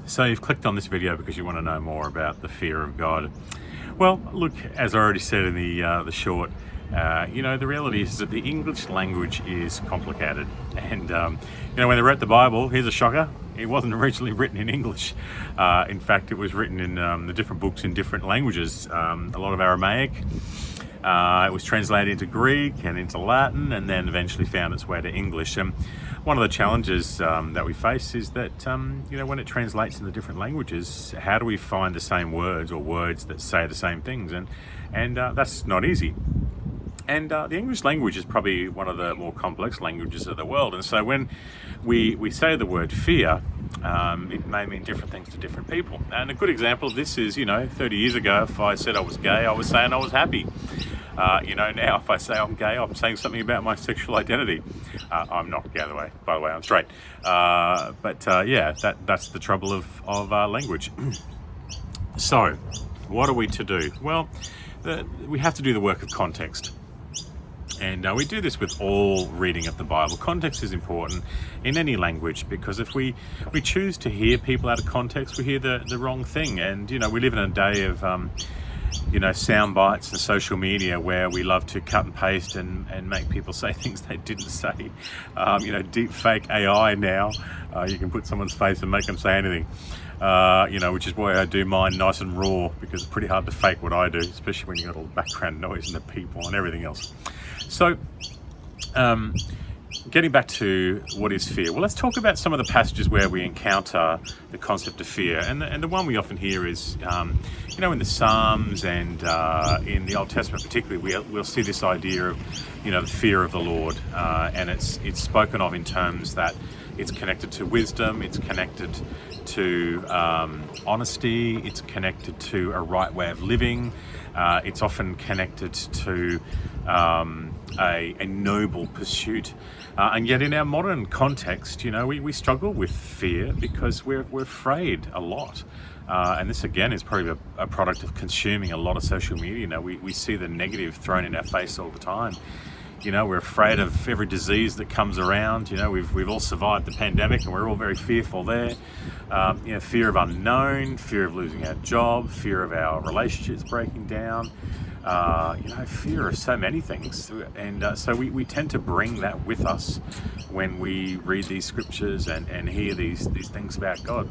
So you've clicked on this video because you want to know more about the fear of God. Well, look, as I already said in the short, the reality is that the English language is complicated. And, when they wrote the Bible, here's a shocker, it wasn't originally written in English. In fact, it was written in the different books in different languages, a lot of Aramaic. It was translated into Greek and into Latin, and then eventually found its way to English. And one of the challenges that we face is that, when it translates into different languages, how do we find the same words or words that say the same things? And that's not easy. And the English language is probably one of the more complex languages of the world. And so when we say the word fear, it may mean different things to different people. And a good example of this is, 30 years ago, if I said I was gay, I was saying I was happy. Now if I say I'm gay, I'm saying something about my sexual identity. I'm not gay, by the way, I'm straight. That's the trouble of language. So, what are we to do? Well, we have to do the work of context. And we do this with all reading of the Bible. Context is important in any language, because if we choose to hear people out of context, we hear the wrong thing. And, we live in a day of, sound bites and social media where we love to cut and paste and make people say things they didn't say. Deep fake AI now, you can put someone's face and make them say anything. Which is why I do mine nice and raw, because it's pretty hard to fake what I do, especially when you've got all the background noise and the people and everything else. So, getting back to what is fear, well, let's talk about some of the passages where we encounter the concept of fear. And the one we often hear is, in the Psalms and in the Old Testament particularly, we'll see this idea of, the fear of the Lord. And it's spoken of in terms that it's connected to wisdom, it's connected to honesty, it's connected to a right way of living, it's often connected to a noble pursuit. And yet in our modern context, we struggle with fear because we're afraid a lot. And this again is probably a product of consuming a lot of social media. We see the negative thrown in our face all the time. We're afraid of every disease that comes around. We've all survived the pandemic and we're all very fearful there. Fear of unknown, fear of losing our job, fear of our relationships breaking down, fear of so many things. And so we tend to bring that with us when we read these scriptures and hear these things about God.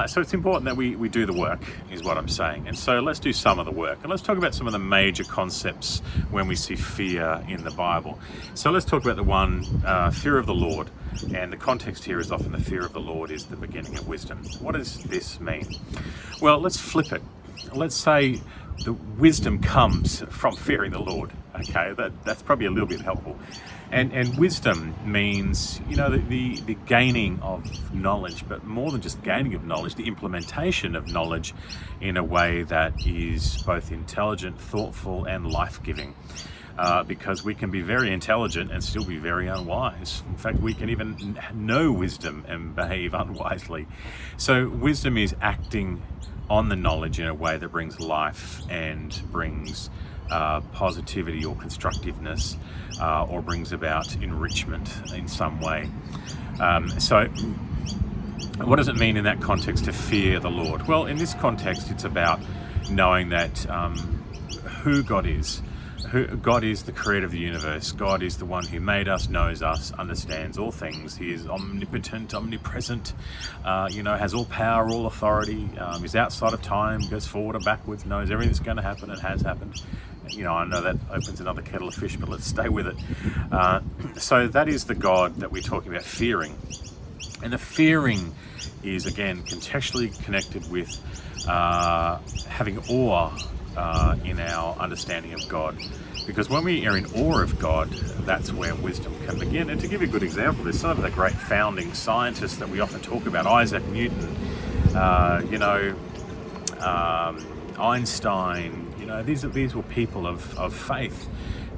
So it's important that we do the work, is what I'm saying. And so let's do some of the work. And let's talk about some of the major concepts when we see fear in the Bible. So let's talk about the one, fear of the Lord. And the context here is often the fear of the Lord is the beginning of wisdom. What does this mean? Well, let's flip it. Let's say the wisdom comes from fearing the Lord. Okay, that's probably a little bit helpful. And wisdom means, the gaining of knowledge, but more than just gaining of knowledge, the implementation of knowledge in a way that is both intelligent, thoughtful, and life-giving. Because we can be very intelligent and still be very unwise. In fact, we can even know wisdom and behave unwisely. So wisdom is acting on the knowledge in a way that brings life and brings positivity or constructiveness, or brings about enrichment in some way. So what does it mean in that context to fear the Lord? Well, in this context, it's about knowing that who God is. God is the creator of the universe. God is the one who made us, knows us, understands all things. He is omnipotent, omnipresent, has all power, all authority, is outside of time, goes forward or backwards, knows everything that's going to happen and has happened. I know that opens another kettle of fish, but let's stay with it. So that is the God that we're talking about fearing. And the fearing is, again, contextually connected with having awe in our understanding of God. Because when we are in awe of God, that's where wisdom can begin. And to give you a good example, there's some of the great founding scientists that we often talk about, Isaac Newton, Einstein, these were people of faith.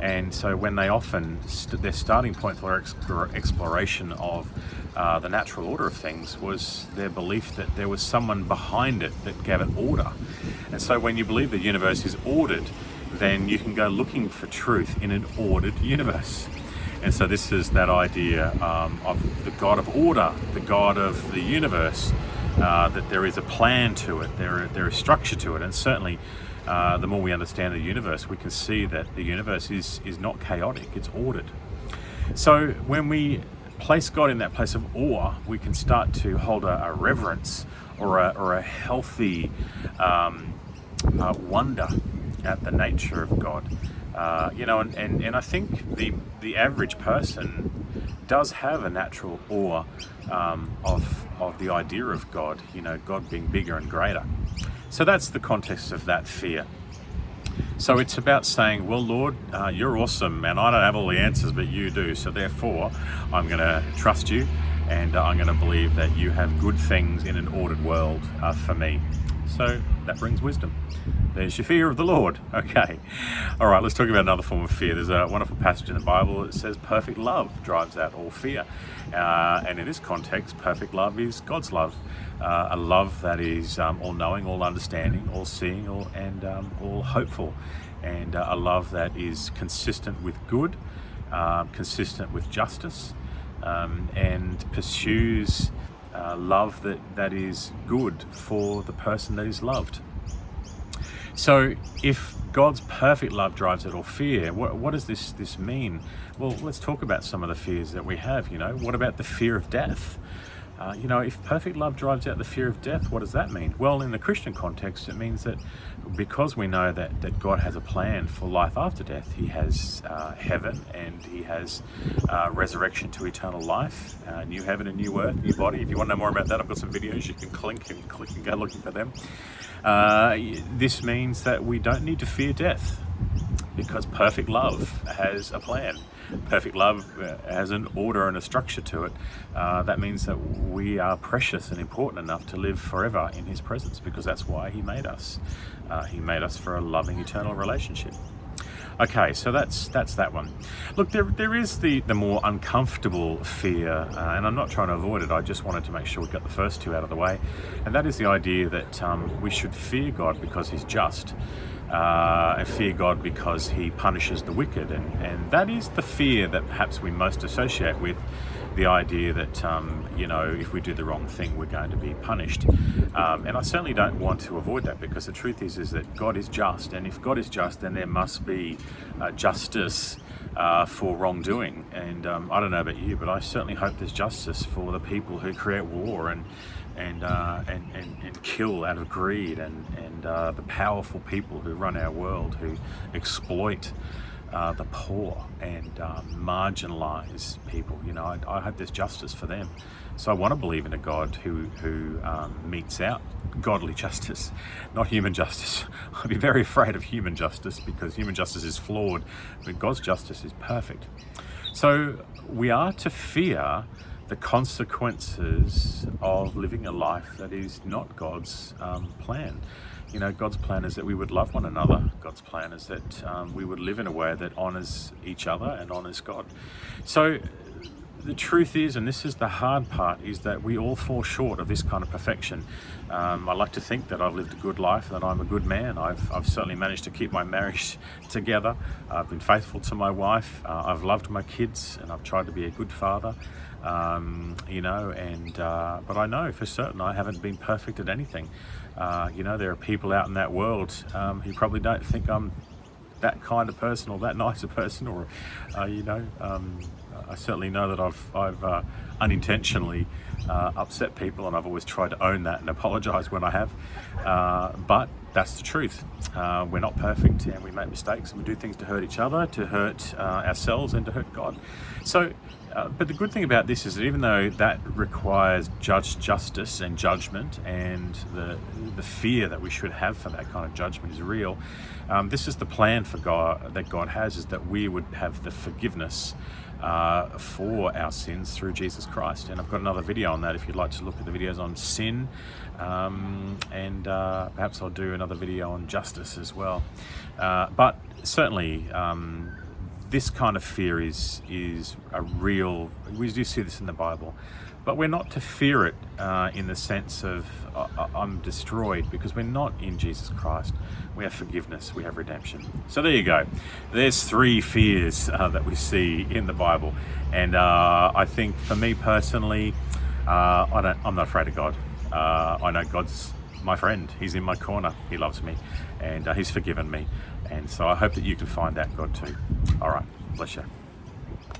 And so when they often, their starting point for exploration of the natural order of things was their belief that there was someone behind it that gave it order. And so when you believe the universe is ordered, then you can go looking for truth in an ordered universe. And so this is that idea of the God of order, the God of the universe, that there is a plan to it, there is structure to it, and certainly the more we understand the universe, we can see that the universe is not chaotic, it's ordered. So when we place God in that place of awe, we can start to hold a reverence or a healthy wonder at the nature of God. And I think the average person does have a natural awe of the idea of God, God being bigger and greater. So that's the context of that fear. So it's about saying, well, Lord, you're awesome, and I don't have all the answers, but you do. So therefore, I'm going to trust you, and I'm going to believe that you have good things in an ordered world for me. So that brings wisdom. There's your fear of the Lord. Okay. All right, let's talk about another form of fear. There's a wonderful passage in the Bible that says perfect love drives out all fear. And in this context, perfect love is God's love. A love that is all-knowing, all-understanding, all-seeing, all hopeful. And a love that is consistent with good, consistent with justice, and pursues love that is good for the person that is loved. So if God's perfect love drives out all fear, what does this mean? Well, let's talk about some of the fears that we have. What about the fear of death? If perfect love drives out the fear of death, what does that mean? Well, in the Christian context, it means that because we know that God has a plan for life after death, He has heaven, and He has resurrection to eternal life, new heaven and new earth, new body. If you want to know more about that, I've got some videos you can click and go looking for them. This means that we don't need to fear death because perfect love has a plan. Perfect love has an order and a structure to it. That means that we are precious and important enough to live forever in His presence, because that's why He made us. He made us for a loving eternal relationship. Okay, so that's that one. Look, there is the more uncomfortable fear, and I'm not trying to avoid it. I just wanted to make sure we got the first two out of the way, and that is the idea that we should fear God because He's just. And fear God because He punishes the wicked, and that is the fear that perhaps we most associate with the idea that if we do the wrong thing, we're going to be punished. And I certainly don't want to avoid that, because the truth is that God is just, and if God is just, then there must be justice for wrongdoing. And I don't know about you, but I certainly hope there's justice for the people who create war and kill out of greed, and the powerful people who run our world, who exploit the poor and marginalize people. I hope there's justice for them. So I want to believe in a God who metes out godly justice, not human justice. I'd be very afraid of human justice, because human justice is flawed, but God's justice is perfect. So we are to fear the consequences of living a life that is not God's plan. God's plan is that we would love one another. God's plan is that we would live in a way that honors each other and honors God. So the truth is, and this is the hard part, is that we all fall short of this kind of perfection. I like to think that I've lived a good life, that I'm a good man. I've certainly managed to keep my marriage together. I've been faithful to my wife. I've loved my kids, and I've tried to be a good father. But I know for certain I haven't been perfect at anything. There are people out in that world who probably don't think I'm that kind of person or that nice a person, or I certainly know that I've unintentionally upset people, and I've always tried to own that and apologize when I have. But that's the truth. We're not perfect, and we make mistakes, and we do things to hurt each other, to hurt ourselves, and to hurt God. So, but the good thing about this is that even though that requires justice and judgment, and the fear that we should have for that kind of judgment is real, this is the plan for God, that God has, is that we would have the forgiveness for our sins through Jesus Christ. And I've got another video on that if you'd like to look at the videos on sin, and perhaps I'll do another video on justice as well. But certainly this kind of fear is a real, we do see this in the Bible, but we're not to fear it in the sense of I'm destroyed, because we're not in Jesus Christ. We have forgiveness, we have redemption. So there you go. There's three fears that we see in the Bible, and I think for me personally, I'm not afraid of God. I know God's my friend. He's in my corner. He loves me, and He's forgiven me. And so I hope that you can find that God too. All right, bless you.